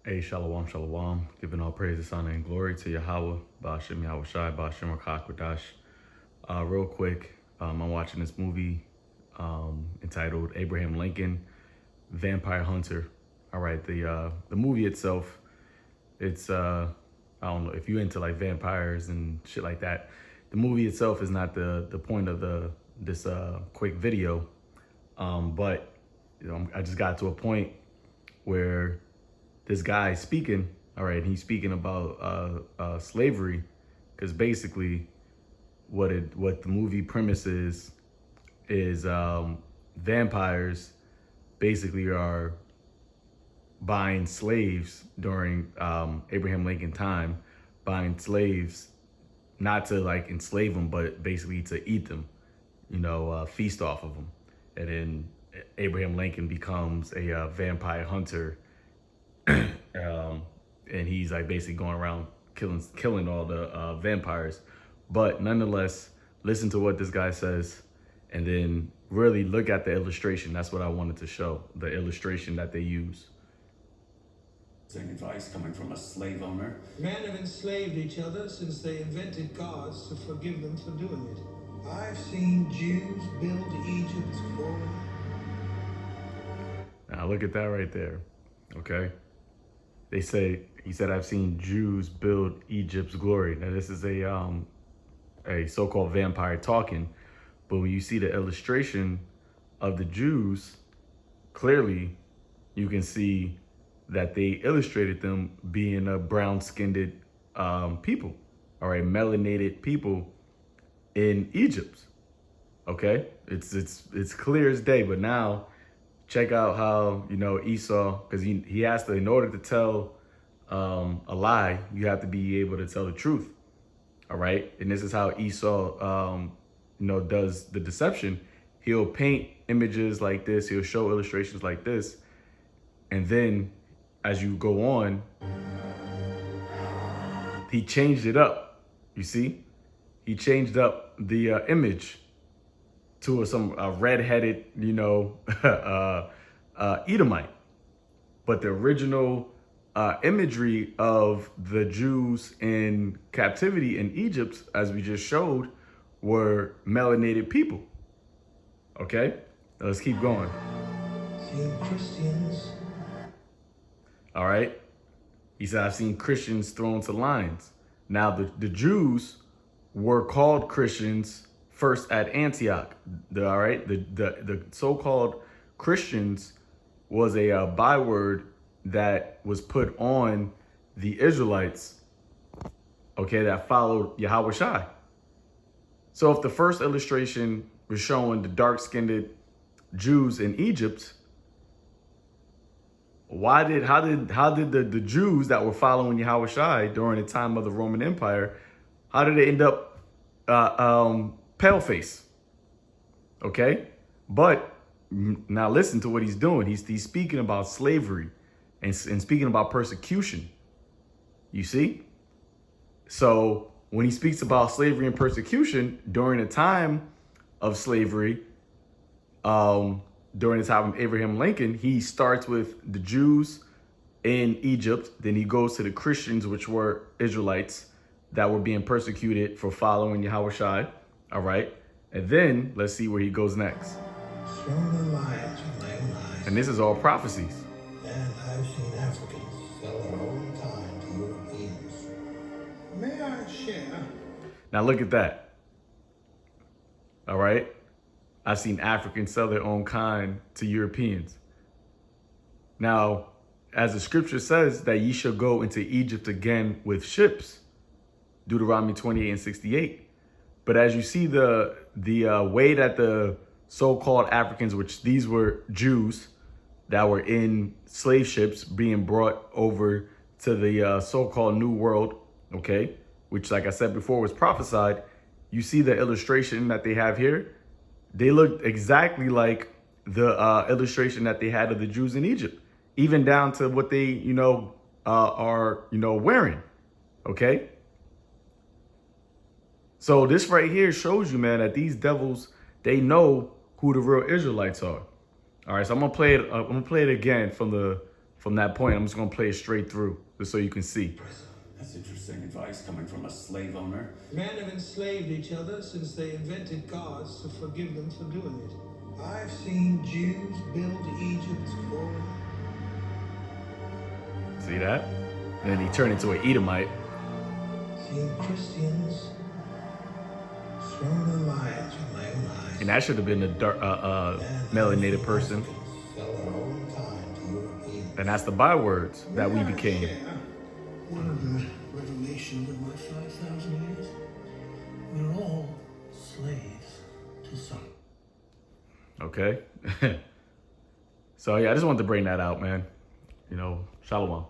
Hey, shalom, shalom. Giving all praises, honor, and glory to Yahweh, Ba'ashem Yahweh Shai, Ba'ashem Rakakwadash. Real quick, I'm watching this movie entitled Abraham Lincoln, Vampire Hunter. All right, the movie itself, it's I don't know if you're into like vampires and shit like that. The movie itself is not the point of this quick video, but I just got to a point where this guy is speaking, all right, he's speaking about slavery, because basically what the movie premise is vampires basically are buying slaves during Abraham Lincoln time, buying slaves not to like enslave them, but basically to eat them, feast off of them. And then Abraham Lincoln becomes a vampire hunter, and he's like basically going around killing all the vampires. But nonetheless, listen to what this guy says, and then really look at the illustration. That's what I wanted to show, the illustration that they use. Advice coming from a slave owner. Men have enslaved each other since they invented gods to forgive them for doing it. I've seen Jews build Egypt's glory. Now look at that right there, okay? He said, I've seen Jews build Egypt's glory. Now this is a so-called vampire talking, but when you see the illustration of the Jews, clearly you can see that they illustrated them being a brown-skinned people, all right, melanated people in Egypt. Okay, it's clear as day. But now check out how Esau, because he has to, in order to tell a lie, you have to be able to tell the truth. All right, and this is how Esau does the deception. He'll paint images like this, he'll show illustrations like this, and then as you go on, he changed it up. You see, he changed up the image to some red-headed, Edomite. But the original imagery of the Jews in captivity in Egypt, as we just showed, were melanated people. Okay, let's keep going. Seeing Christians. All right. He said, I've seen Christians thrown to lions. Now, the Jews were called Christians first at Antioch. The so-called Christians was a byword that was put on the Israelites, okay, that followed Yahweh Shai. So if the first illustration was showing the dark-skinned Jews in Egypt, how did the Jews that were following Yahweh Shai during the time of the Roman Empire, how did they end up pale face? Okay, but now listen to what he's doing. He's speaking about slavery and speaking about persecution. You see, so when he speaks about slavery and persecution during the time of slavery, during the time of Abraham Lincoln, he starts with the Jews in Egypt. Then he goes to the Christians, which were Israelites that were being persecuted for following Yahweh Shai. All right. And then let's see where he goes next. And this is all prophecies. And I've seen Africans sell their own kind to Europeans. May I share? Now look at that. All right. I've seen Africans sell their own kind to Europeans. Now, as the scripture says that ye shall go into Egypt again with ships, Deuteronomy 28:68. But as you see the way that the so-called Africans, which these were Jews that were in slave ships being brought over to the so-called New World, okay, which, like I said before, was prophesied. You see the illustration that they have here. They looked exactly like the illustration that they had of the Jews in Egypt, even down to what they, are, wearing. Okay. So this right here shows you, man, that these devils, they know who the real Israelites are. All right. So I'm gonna play it again from from that point. I'm just gonna play it straight through just so you can see. That's interesting advice coming from a slave owner. Men have enslaved each other since they invented gods to forgive them for doing it. I've seen Jews build Egypt's core. See that? And then he turned into an Edomite. Seen Christians thrown their lives with my own eyes. And that should have been a dark, melanated person. Sell their own kind to Europeans. And that's the bywords that we became. One of the revelations of my 5,000 years, we're all slaves to some. Okay. So yeah, I just wanted to bring that out, man. You know, shalom.